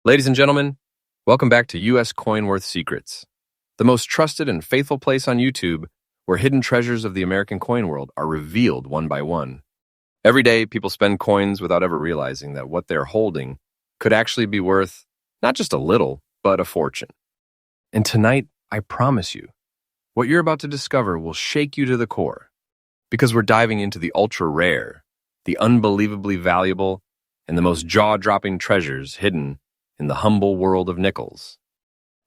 Ladies and gentlemen, welcome back to U.S. Coin Worth Secrets, the most trusted and faithful place on YouTube where hidden treasures of the American coin world are revealed one by one. Every day, people spend coins without ever realizing that what they're holding could actually be worth not just a little, but a fortune. And tonight, I promise you, what you're about to discover will shake you to the core, because we're diving into the ultra-rare, the unbelievably valuable, and the most jaw-dropping treasures hidden in the humble world of nickels.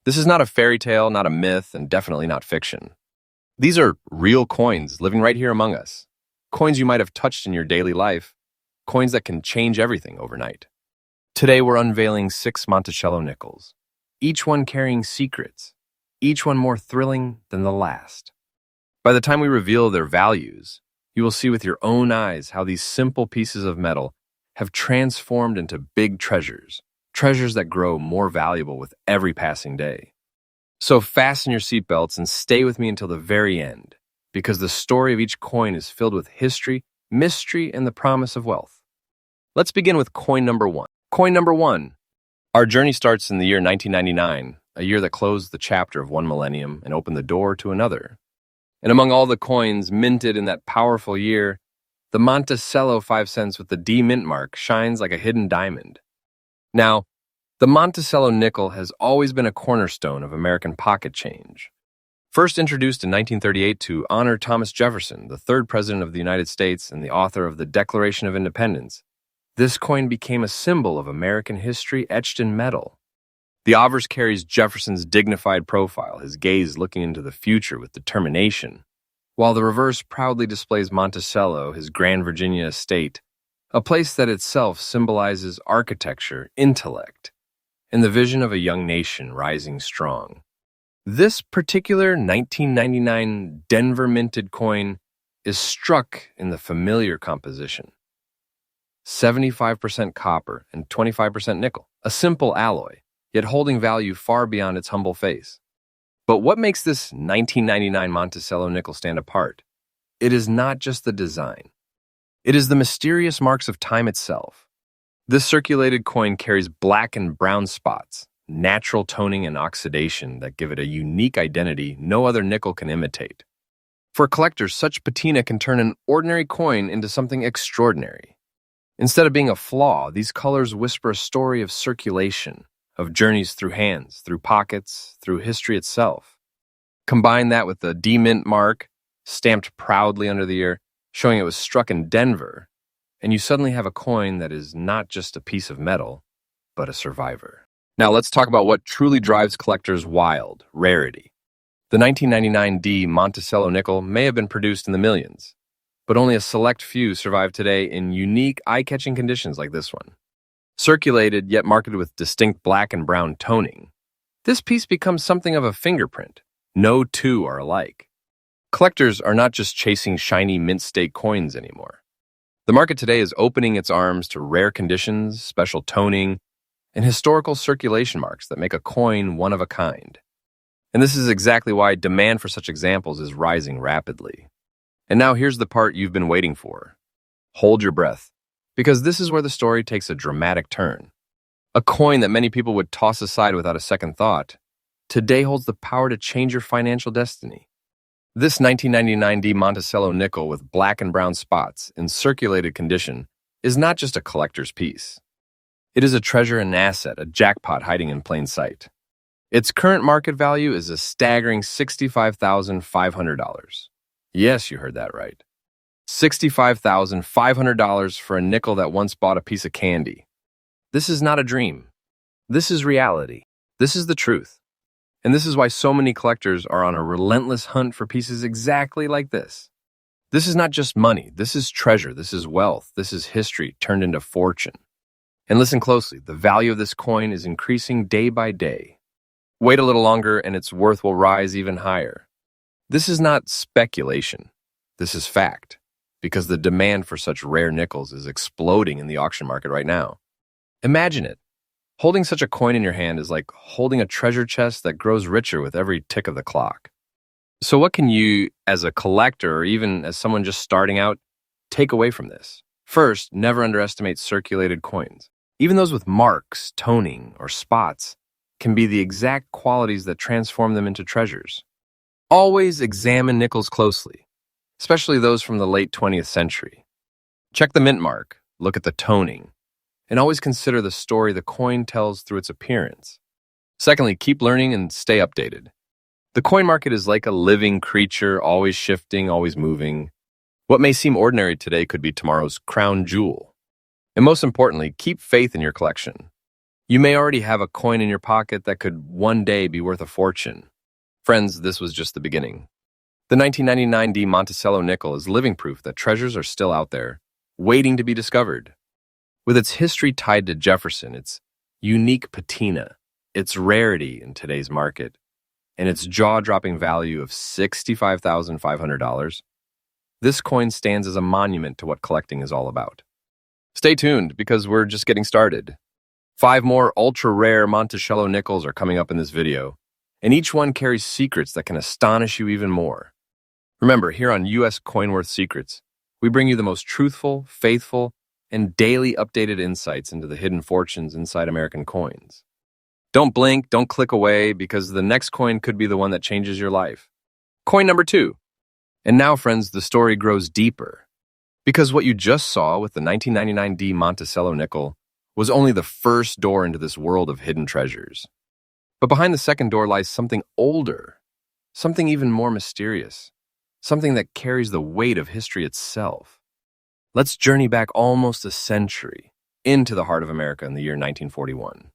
This is not a fairy tale, not a myth, and definitely not fiction. These are real coins living right here among us. Coins you might have touched in your daily life. Coins that can change everything overnight. Today we're unveiling 6 Monticello nickels, each one carrying secrets, each one more thrilling than the last. By the time we reveal their values, you will see with your own eyes how these simple pieces of metal have transformed into big treasures. Treasures that grow more valuable with every passing day. So fasten your seatbelts and stay with me until the very end, because the story of each coin is filled with history, mystery, and the promise of wealth. Let's begin with coin number 1. Coin number 1. Our journey starts in the year 1999, a year that closed the chapter of one millennium and opened the door to another. And among all the coins minted in that powerful year, the Monticello 5 cents with the D mint mark shines like a hidden diamond. Now, the Monticello nickel has always been a cornerstone of American pocket change. First introduced in 1938 to honor Thomas Jefferson, the 3rd President of the United States and the author of the Declaration of Independence, this coin became a symbol of American history etched in metal. The obverse carries Jefferson's dignified profile, his gaze looking into the future with determination, while the reverse proudly displays Monticello, his Grand Virginia estate, a place that itself symbolizes architecture, intellect, and the vision of a young nation rising strong. This particular 1999 Denver minted coin is struck in the familiar composition. 75% copper and 25% nickel, a simple alloy, yet holding value far beyond its humble face. But what makes this 1999 Monticello nickel stand apart? It is not just the design. It is the mysterious marks of time itself. This circulated coin carries black and brown spots, natural toning and oxidation that give it a unique identity no other nickel can imitate. For collectors, such patina can turn an ordinary coin into something extraordinary. Instead of being a flaw, these colors whisper a story of circulation, of journeys through hands, through pockets, through history itself. Combine that with the D mint mark, stamped proudly under the ear, showing it was struck in Denver, and you suddenly have a coin that is not just a piece of metal, but a survivor. Now let's talk about what truly drives collectors wild: rarity. The 1999 D Monticello nickel may have been produced in the millions, but only a select few survive today in unique, eye-catching conditions like this one. Circulated yet marketed with distinct black and brown toning, this piece becomes something of a fingerprint. No two are alike. Collectors are not just chasing shiny mint state coins anymore. The market today is opening its arms to rare conditions, special toning, and historical circulation marks that make a coin one of a kind. And this is exactly why demand for such examples is rising rapidly. And now here's the part you've been waiting for. Hold your breath, because this is where the story takes a dramatic turn. A coin that many people would toss aside without a second thought, today holds the power to change your financial destiny. This 1999 D Monticello nickel with black and brown spots in circulated condition is not just a collector's piece. It is a treasure and asset, a jackpot hiding in plain sight. Its current market value is a staggering $65,500. Yes, you heard that right. $65,500 for a nickel that once bought a piece of candy. This is not a dream. This is reality. This is the truth. And this is why so many collectors are on a relentless hunt for pieces exactly like this. This is not just money. This is treasure. This is wealth. This is history turned into fortune. And listen closely. The value of this coin is increasing day by day. Wait a little longer and its worth will rise even higher. This is not speculation. This is fact, because the demand for such rare nickels is exploding in the auction market right now. Imagine it. Holding such a coin in your hand is like holding a treasure chest that grows richer with every tick of the clock. So what can you, as a collector or even as someone just starting out, take away from this? First, never underestimate circulated coins. Even those with marks, toning, or spots can be the exact qualities that transform them into treasures. Always examine nickels closely, especially those from the late 20th century. Check the mint mark, look at the toning, and always consider the story the coin tells through its appearance. Secondly, keep learning and stay updated. The coin market is like a living creature, always shifting, always moving. What may seem ordinary today could be tomorrow's crown jewel. And most importantly, keep faith in your collection. You may already have a coin in your pocket that could one day be worth a fortune. Friends, this was just the beginning. The 1999 D Monticello nickel is living proof that treasures are still out there, waiting to be discovered. With its history tied to Jefferson, its unique patina, its rarity in today's market, and its jaw-dropping value of $65,500, this coin stands as a monument to what collecting is all about. Stay tuned, because we're just getting started. 5 more ultra-rare Monticello nickels are coming up in this video, and each one carries secrets that can astonish you even more. Remember, here on U.S. Coinworth Secrets, we bring you the most truthful, faithful, and daily updated insights into the hidden fortunes inside American coins. Don't blink, don't click away, because the next coin could be the one that changes your life. Coin number 2. And now, friends, the story grows deeper. Because what you just saw with the 1999 D Monticello nickel was only the first door into this world of hidden treasures. But behind the second door lies something older, something even more mysterious, something that carries the weight of history itself. Let's journey back almost a century into the heart of America in the year 1941.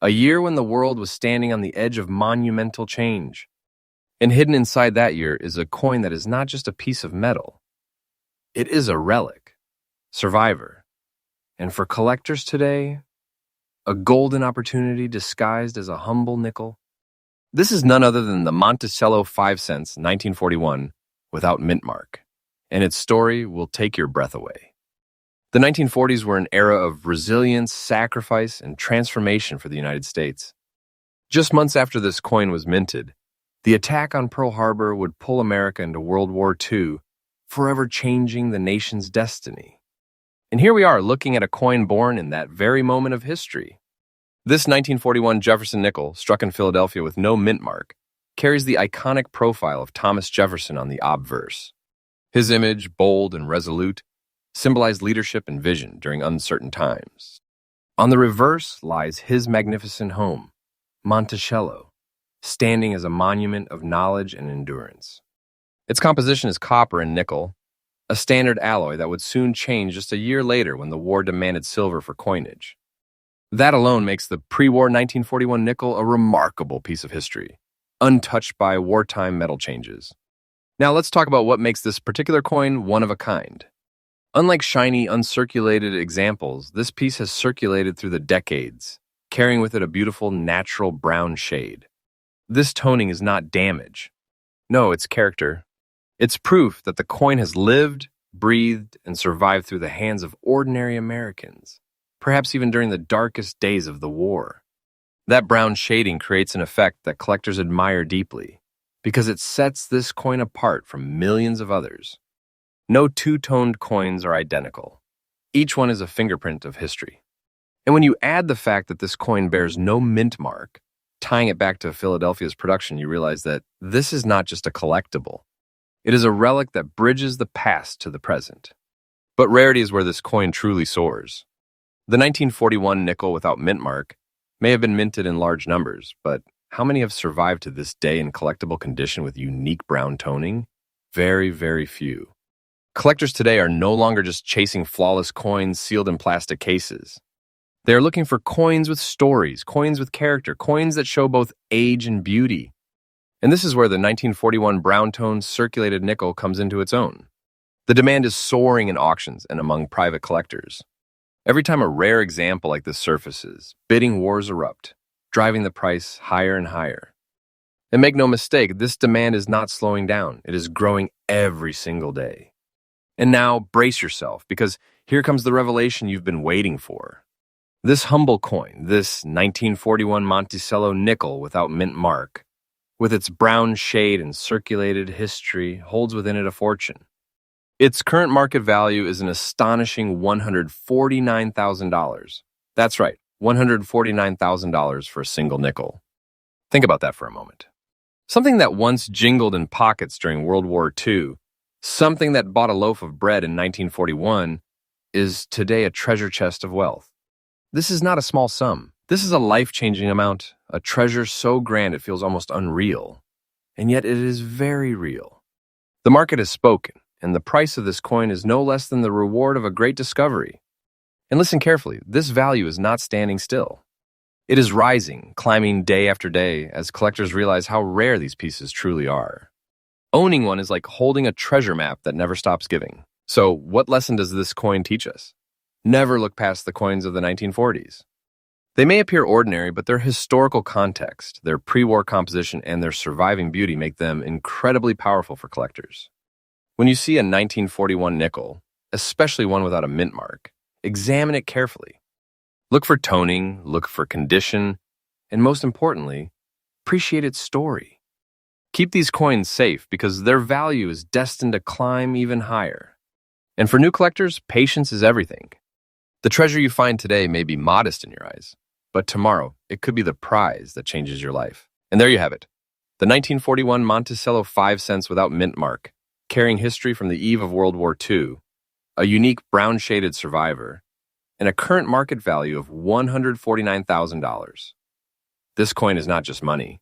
A year when the world was standing on the edge of monumental change. And hidden inside that year is a coin that is not just a piece of metal. It is a relic, survivor. And for collectors today, a golden opportunity disguised as a humble nickel. This is none other than the Monticello 5 cents 1941 without mint mark, and its story will take your breath away. The 1940s were an era of resilience, sacrifice, and transformation for the United States. Just months after this coin was minted, the attack on Pearl Harbor would pull America into World War II, forever changing the nation's destiny. And here we are looking at a coin born in that very moment of history. This 1941 Jefferson nickel, struck in Philadelphia with no mint mark, carries the iconic profile of Thomas Jefferson on the obverse. His image, bold and resolute, symbolized leadership and vision during uncertain times. On the reverse lies his magnificent home, Monticello, standing as a monument of knowledge and endurance. Its composition is copper and nickel, a standard alloy that would soon change just a year later when the war demanded silver for coinage. That alone makes the pre-war 1941 nickel a remarkable piece of history, untouched by wartime metal changes. Now let's talk about what makes this particular coin one of a kind. Unlike shiny, uncirculated examples, this piece has circulated through the decades, carrying with it a beautiful, natural brown shade. This toning is not damage. No, it's character. It's proof that the coin has lived, breathed, and survived through the hands of ordinary Americans, perhaps even during the darkest days of the war. That brown shading creates an effect that collectors admire deeply, because it sets this coin apart from millions of others. No two-toned coins are identical. Each one is a fingerprint of history. And when you add the fact that this coin bears no mint mark, tying it back to Philadelphia's production, you realize that this is not just a collectible. It is a relic that bridges the past to the present. But rarity is where this coin truly soars. The 1941 nickel without mint mark may have been minted in large numbers, but how many have survived to this day in collectible condition with unique brown toning? Very, very few. Collectors today are no longer just chasing flawless coins sealed in plastic cases. They are looking for coins with stories, coins with character, coins that show both age and beauty. And this is where the 1941 brown-tone circulated nickel comes into its own. The demand is soaring in auctions and among private collectors. Every time a rare example like this surfaces, bidding wars erupt, driving the price higher and higher. And make no mistake, this demand is not slowing down. It is growing every single day. And now, brace yourself, because here comes the revelation you've been waiting for. This humble coin, this 1941 Monticello nickel without mint mark, with its brown shade and circulated history, holds within it a fortune. Its current market value is an astonishing $149,000. That's right, $149,000 for a single nickel. Think about that for a moment. Something that once jingled in pockets during World War II, something that bought a loaf of bread in 1941, is today a treasure chest of wealth. This is not a small sum. This is a life-changing amount, a treasure so grand it feels almost unreal. And yet it is very real. The market has spoken, and the price of this coin is no less than the reward of a great discovery. And listen carefully, this value is not standing still. It is rising, climbing day after day, as collectors realize how rare these pieces truly are. Owning one is like holding a treasure map that never stops giving. So, what lesson does this coin teach us? Never look past the coins of the 1940s. They may appear ordinary, but their historical context, their pre-war composition, and their surviving beauty make them incredibly powerful for collectors. When you see a 1941 nickel, especially one without a mint mark, examine it carefully. Look for toning, look for condition, and most importantly, appreciate its story. Keep these coins safe because their value is destined to climb even higher. And for new collectors, patience is everything. The treasure you find today may be modest in your eyes, but tomorrow it could be the prize that changes your life. And there you have it, the 1941 Monticello 5 cents without mint mark, carrying history from the eve of World War II, a unique brown-shaded survivor, and a current market value of $149,000. This coin is not just money.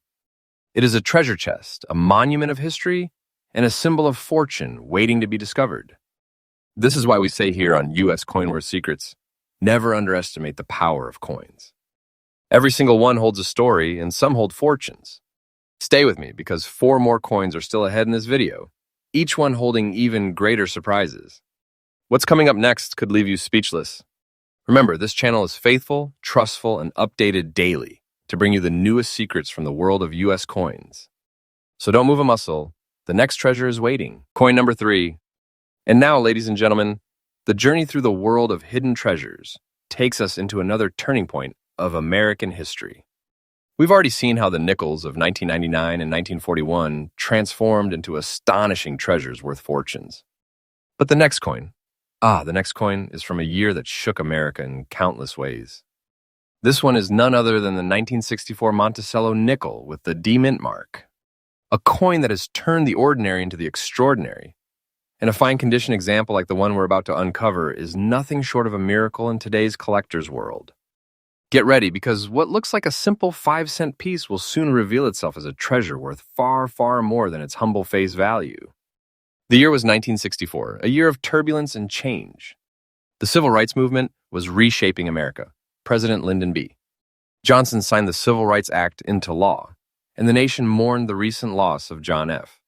It is a treasure chest, a monument of history, and a symbol of fortune waiting to be discovered. This is why we say here on U.S. Coinworth Secrets, never underestimate the power of coins. Every single one holds a story, and some hold fortunes. Stay with me, because 4 more coins are still ahead in this video, each one holding even greater surprises. What's coming up next could leave you speechless. Remember, this channel is faithful, trustful, and updated daily to bring you the newest secrets from the world of U.S. coins. So don't move a muscle. The next treasure is waiting. Coin number 3. And now, ladies and gentlemen, the journey through the world of hidden treasures takes us into another turning point of American history. We've already seen how the nickels of 1999 and 1941 transformed into astonishing treasures worth fortunes. But the next coin is from a year that shook America in countless ways. This one is none other than the 1964 Monticello nickel with the D-mint mark. A coin that has turned the ordinary into the extraordinary. And a fine condition example like the one we're about to uncover is nothing short of a miracle in today's collector's world. Get ready, because what looks like a simple 5-cent piece will soon reveal itself as a treasure worth far, far more than its humble face value. The year was 1964, a year of turbulence and change. The Civil Rights Movement was reshaping America. President Lyndon B. Johnson signed the Civil Rights Act into law, and the nation mourned the recent loss of John F.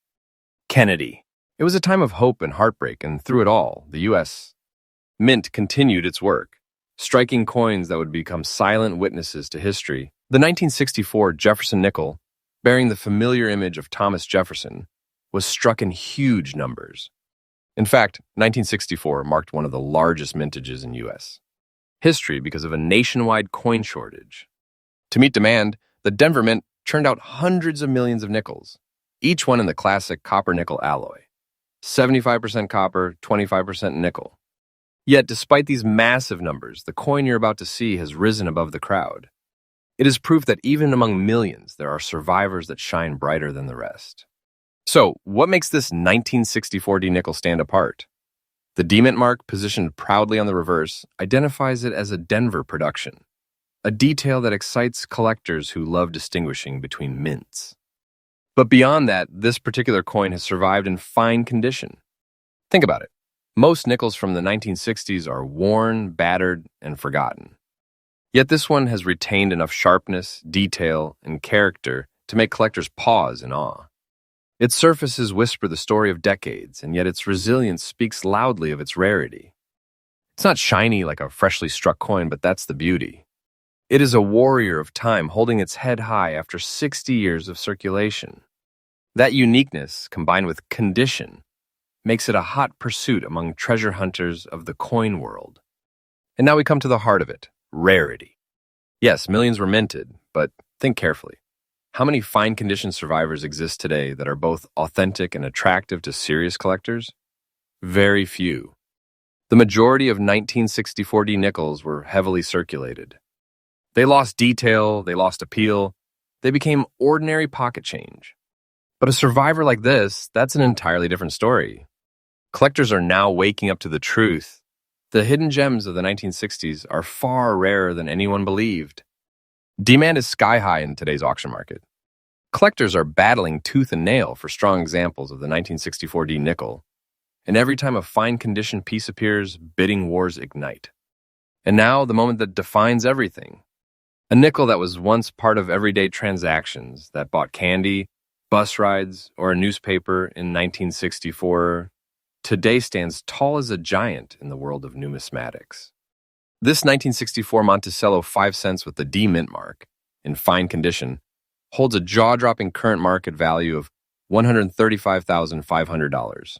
Kennedy. It was a time of hope and heartbreak, and through it all, the U.S. Mint continued its work, striking coins that would become silent witnesses to history. The 1964 Jefferson nickel, bearing the familiar image of Thomas Jefferson, was struck in huge numbers. In fact, 1964 marked one of the largest mintages in U.S. history because of a nationwide coin shortage. To meet demand, the Denver Mint churned out hundreds of millions of nickels, each one in the classic copper-nickel alloy. 75% copper, 25% nickel. Yet, despite these massive numbers, the coin you're about to see has risen above the crowd. It is proof that even among millions, there are survivors that shine brighter than the rest. So, what makes this 1964 D nickel stand apart? The D-mint mark, positioned proudly on the reverse, identifies it as a Denver production, a detail that excites collectors who love distinguishing between mints. But beyond that, this particular coin has survived in fine condition. Think about it. Most nickels from the 1960s are worn, battered, and forgotten. Yet this one has retained enough sharpness, detail, and character to make collectors pause in awe. Its surfaces whisper the story of decades, and yet its resilience speaks loudly of its rarity. It's not shiny like a freshly struck coin, but that's the beauty. It is a warrior of time holding its head high after 60 years of circulation. That uniqueness, combined with condition, makes it a hot pursuit among treasure hunters of the coin world. And now we come to the heart of it, rarity. Yes, millions were minted, but think carefully. How many fine condition survivors exist today that are both authentic and attractive to serious collectors? Very few. The majority of 1964D nickels were heavily circulated. They lost detail, they lost appeal, they became ordinary pocket change. But a survivor like this, that's an entirely different story. Collectors are now waking up to the truth. The hidden gems of the 1960s are far rarer than anyone believed. Demand is sky high in today's auction market. Collectors are battling tooth and nail for strong examples of the 1964D nickel. And every time a fine condition piece appears, bidding wars ignite. And now, the moment that defines everything. A nickel that was once part of everyday transactions, that bought candy, bus rides, or a newspaper in 1964, today stands tall as a giant in the world of numismatics. This 1964 Monticello 5 cents with the D mint mark, in fine condition, holds a jaw-dropping current market value of $135,500.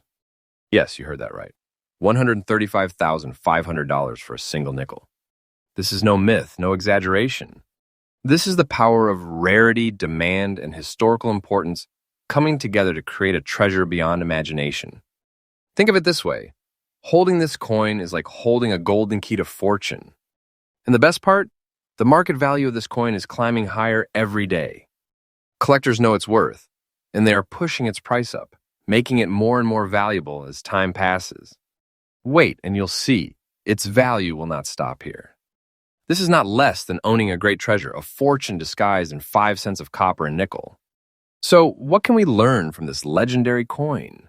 Yes, you heard that right. $135,500 for a single nickel. This is no myth, no exaggeration. This is the power of rarity, demand, and historical importance coming together to create a treasure beyond imagination. Think of it this way. Holding this coin is like holding a golden key to fortune. And the best part? The market value of this coin is climbing higher every day. Collectors know its worth, and they are pushing its price up, making it more and more valuable as time passes. Wait, and you'll see, its value will not stop here. This is not less than owning a great treasure, a fortune disguised in 5 cents of copper and nickel. So, what can we learn from this legendary coin?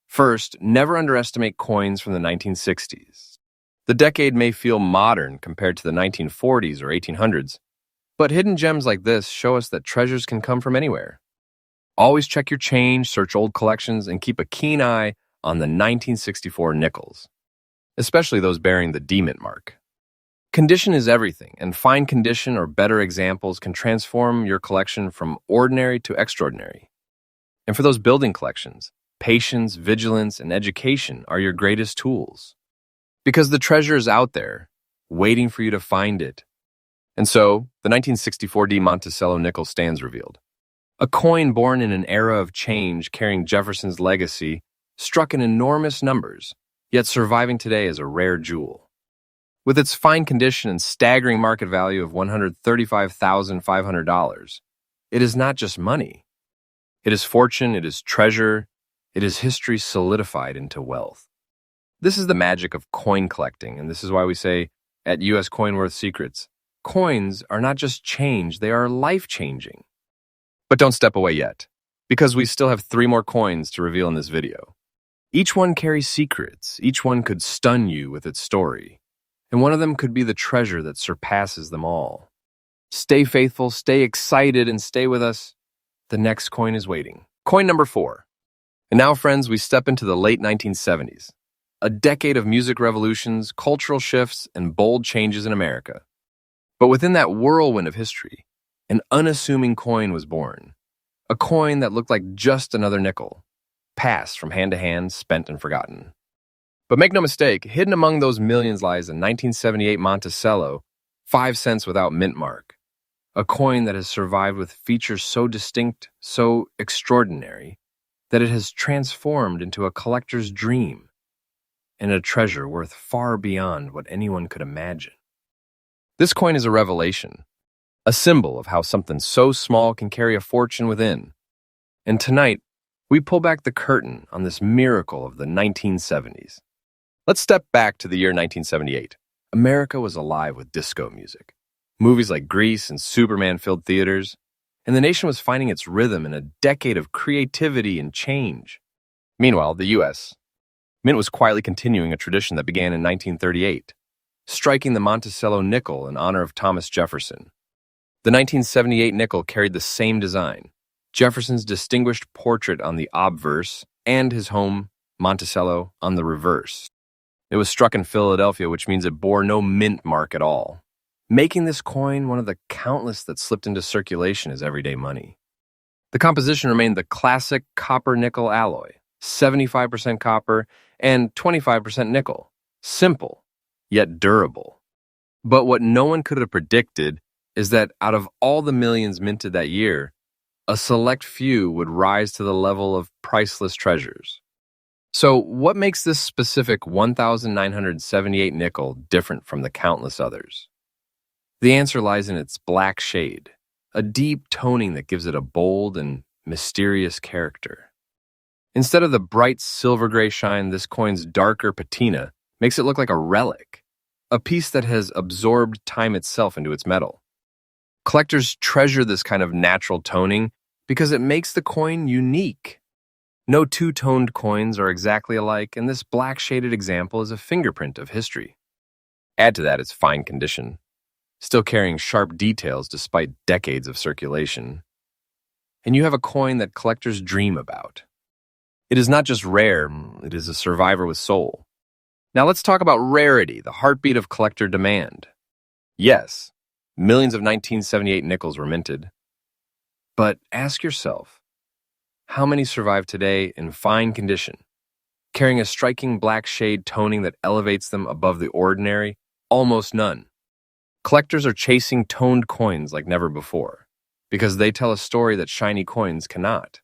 First, never underestimate coins from the 1960s. The decade may feel modern compared to the 1940s or 1800s, but hidden gems like this show us that treasures can come from anywhere. Always check your change, search old collections, and keep a keen eye on the 1964 nickels, especially those bearing the D mint mark. Condition is everything, and fine condition or better examples can transform your collection from ordinary to extraordinary. And for those building collections, patience, vigilance, and education are your greatest tools. Because the treasure is out there, waiting for you to find it. And so, the 1964D Monticello nickel stands revealed. A coin born in an era of change carrying Jefferson's legacy, struck in enormous numbers, yet surviving today as a rare jewel. With its fine condition and staggering market value of $135,500, it is not just money. It is fortune, it is treasure, it is history solidified into wealth. This is the magic of coin collecting, and this is why we say at US Coinworth Secrets, coins are not just change, they are life-changing. But don't step away yet, because we still have 3 more coins to reveal in this video. Each one carries secrets, each one could stun you with its story, and one of them could be the treasure that surpasses them all. Stay faithful, stay excited, and stay with us. The next coin is waiting. Coin number 4. And now, friends, we step into the late 1970s, a decade of music revolutions, cultural shifts, and bold changes in America. But within that whirlwind of history, an unassuming coin was born. A coin that looked like just another nickel, passed from hand to hand, spent and forgotten. But make no mistake, hidden among those millions lies a 1978 Monticello, 5 cents without mint mark. A coin that has survived with features so distinct, so extraordinary, that it has transformed into a collector's dream and a treasure worth far beyond what anyone could imagine. This coin is a revelation, a symbol of how something so small can carry a fortune within. And tonight, we pull back the curtain on this miracle of the 1970s. Let's step back to the year 1978. America was alive with disco music. Movies like Grease and Superman filled theaters, and the nation was finding its rhythm in a decade of creativity and change. Meanwhile, the U.S. Mint was quietly continuing a tradition that began in 1938, striking the Monticello nickel in honor of Thomas Jefferson. The 1978 nickel carried the same design, Jefferson's distinguished portrait on the obverse and his home, Monticello, on the reverse. It was struck in Philadelphia, which means it bore no mint mark at all, making this coin one of the countless that slipped into circulation as everyday money. The composition remained the classic copper-nickel alloy, 75% copper and 25% nickel. Simple, yet durable. But what no one could have predicted is that out of all the millions minted that year, a select few would rise to the level of priceless treasures. So, what makes this specific 1978 nickel different from the countless others? The answer lies in its black shade, a deep toning that gives it a bold and mysterious character. Instead of the bright silver gray shine, this coin's darker patina makes it look like a relic, a piece that has absorbed time itself into its metal. Collectors treasure this kind of natural toning because it makes the coin unique. No two-toned coins are exactly alike, and this black-shaded example is a fingerprint of history. Add to that its fine condition, still carrying sharp details despite decades of circulation. And you have a coin that collectors dream about. It is not just rare, it is a survivor with soul. Now let's talk about rarity, the heartbeat of collector demand. Yes, millions of 1978 nickels were minted. But ask yourself, how many survive today in fine condition, carrying a striking black shade toning that elevates them above the ordinary? Almost none. Collectors are chasing toned coins like never before, because they tell a story that shiny coins cannot.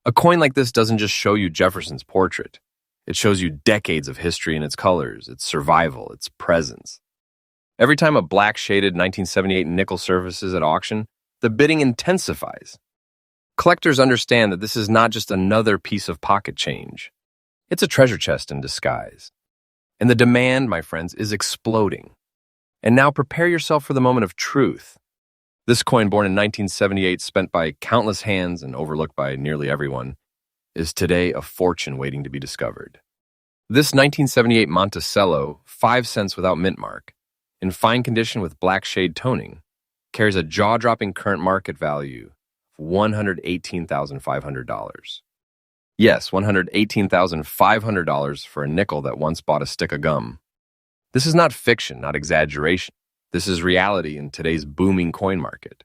A coin like this doesn't just show you Jefferson's portrait. It shows you decades of history in its colors, its survival, its presence. Every time a black-shaded 1978 nickel surfaces at auction, the bidding intensifies. Collectors understand that this is not just another piece of pocket change. It's a treasure chest in disguise. And the demand, my friends, is exploding. And now prepare yourself for the moment of truth. This coin, born in 1978, spent by countless hands and overlooked by nearly everyone, is today a fortune waiting to be discovered. This 1978 Monticello, 5 cents without mint mark, in fine condition with black shade toning, carries a jaw-dropping current market value of $118,500. Yes, $118,500 for a nickel that once bought a stick of gum. This is not fiction, not exaggeration. This is reality in today's booming coin market.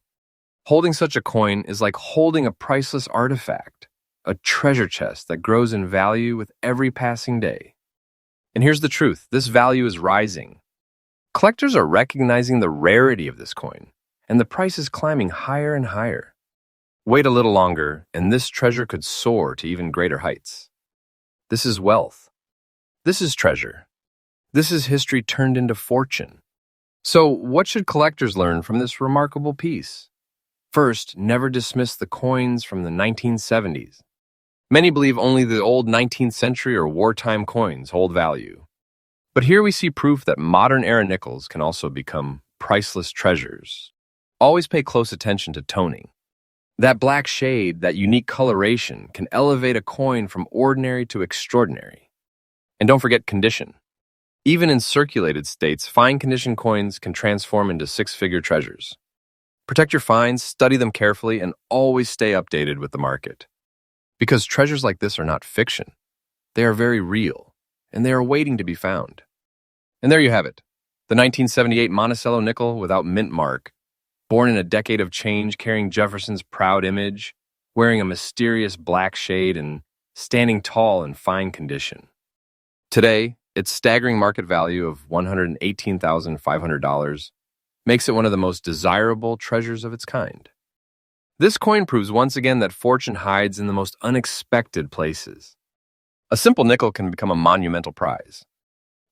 Holding such a coin is like holding a priceless artifact, a treasure chest that grows in value with every passing day. And here's the truth, this value is rising. Collectors are recognizing the rarity of this coin, and the price is climbing higher and higher. Wait a little longer, and this treasure could soar to even greater heights. This is wealth. This is treasure. This is history turned into fortune. So, what should collectors learn from this remarkable piece? First, never dismiss the coins from the 1970s. Many believe only the old 19th century or wartime coins hold value. But here we see proof that modern-era nickels can also become priceless treasures. Always pay close attention to toning. That black shade, that unique coloration, can elevate a coin from ordinary to extraordinary. And don't forget condition. Even in circulated states, fine condition coins can transform into six-figure treasures. Protect your finds, study them carefully, and always stay updated with the market. Because treasures like this are not fiction. They are very real, and they are waiting to be found. And there you have it, the 1978 Monticello nickel without mint mark, born in a decade of change, carrying Jefferson's proud image, wearing a mysterious black shade, and standing tall in fine condition. Today, its staggering market value of $118,500 makes it one of the most desirable treasures of its kind. This coin proves once again that fortune hides in the most unexpected places. A simple nickel can become a monumental prize.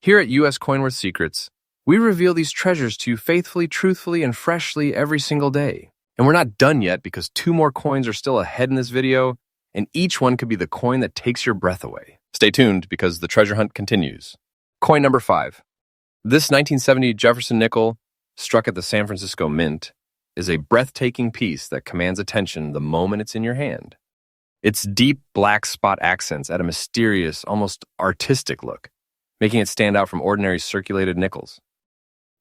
Here at U.S. Coinworth Secrets, we reveal these treasures to you faithfully, truthfully, and freshly every single day. And we're not done yet because 2 more coins are still ahead in this video, and each one could be the coin that takes your breath away. Stay tuned because the treasure hunt continues. Coin number 5. This 1970 Jefferson nickel, struck at the San Francisco Mint, is a breathtaking piece that commands attention the moment it's in your hand. Its deep black spot accents add a mysterious, almost artistic look, making it stand out from ordinary circulated nickels.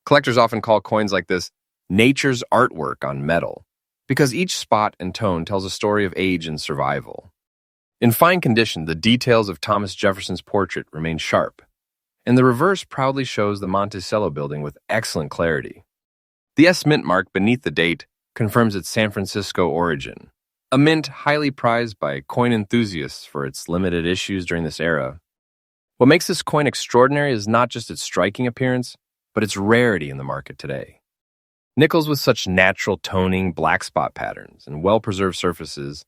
Collectors often call coins like this nature's artwork on metal, because each spot and tone tells a story of age and survival. In fine condition, the details of Thomas Jefferson's portrait remain sharp, and the reverse proudly shows the Monticello building with excellent clarity. The S mint mark beneath the date confirms its San Francisco origin, a mint highly prized by coin enthusiasts for its limited issues during this era. What makes this coin extraordinary is not just its striking appearance, but its rarity in the market today. Nickels with such natural toning, black spot patterns, and well-preserved surfaces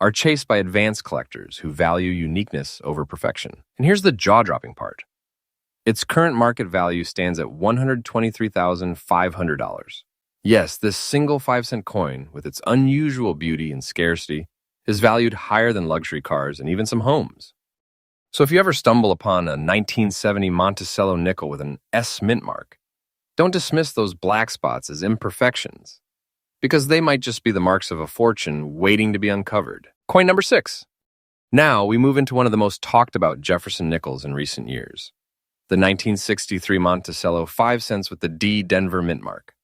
are chased by advanced collectors who value uniqueness over perfection. And here's the jaw-dropping part. Its current market value stands at $123,500. Yes, this single 5-cent coin, with its unusual beauty and scarcity, is valued higher than luxury cars and even some homes. So if you ever stumble upon a 1970 Monticello nickel with an S mint mark, don't dismiss those black spots as imperfections, because they might just be the marks of a fortune waiting to be uncovered. Coin number 6. Now we move into one of the most talked about Jefferson nickels in recent years, the 1963 Monticello 5 cents with the D Denver mint mark.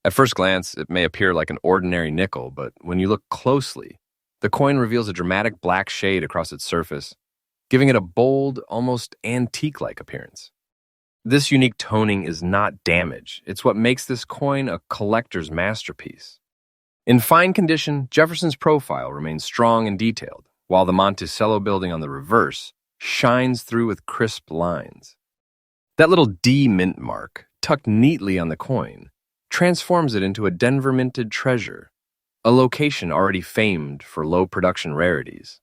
At first glance, it may appear like an ordinary nickel, but when you look closely, the coin reveals a dramatic black shade across its surface, giving it a bold, almost antique-like appearance. This unique toning is not damage. It's what makes this coin a collector's masterpiece. In fine condition, Jefferson's profile remains strong and detailed, while the Monticello building on the reverse shines through with crisp lines. That little D mint mark, tucked neatly on the coin, transforms it into a Denver minted treasure, a location already famed for low production rarities.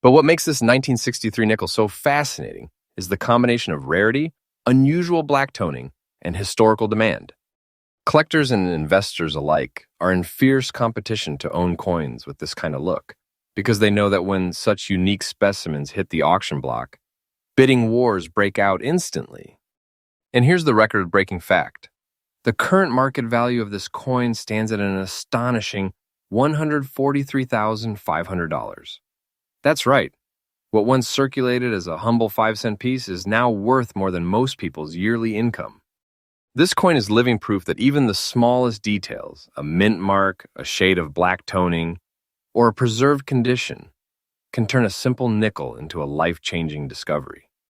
But what makes this 1963 nickel so fascinating is the combination of rarity, unusual black toning, and historical demand. Collectors and investors alike are in fierce competition to own coins with this kind of look, because they know that when such unique specimens hit the auction block, bidding wars break out instantly. And here's the record-breaking fact. The current market value of this coin stands at an astonishing $143,500. That's right. What once circulated as a humble 5-cent piece is now worth more than most people's yearly income. This coin is living proof that even the smallest details, a mint mark, a shade of black toning, or a preserved condition, can turn a simple nickel into a life-changing discovery.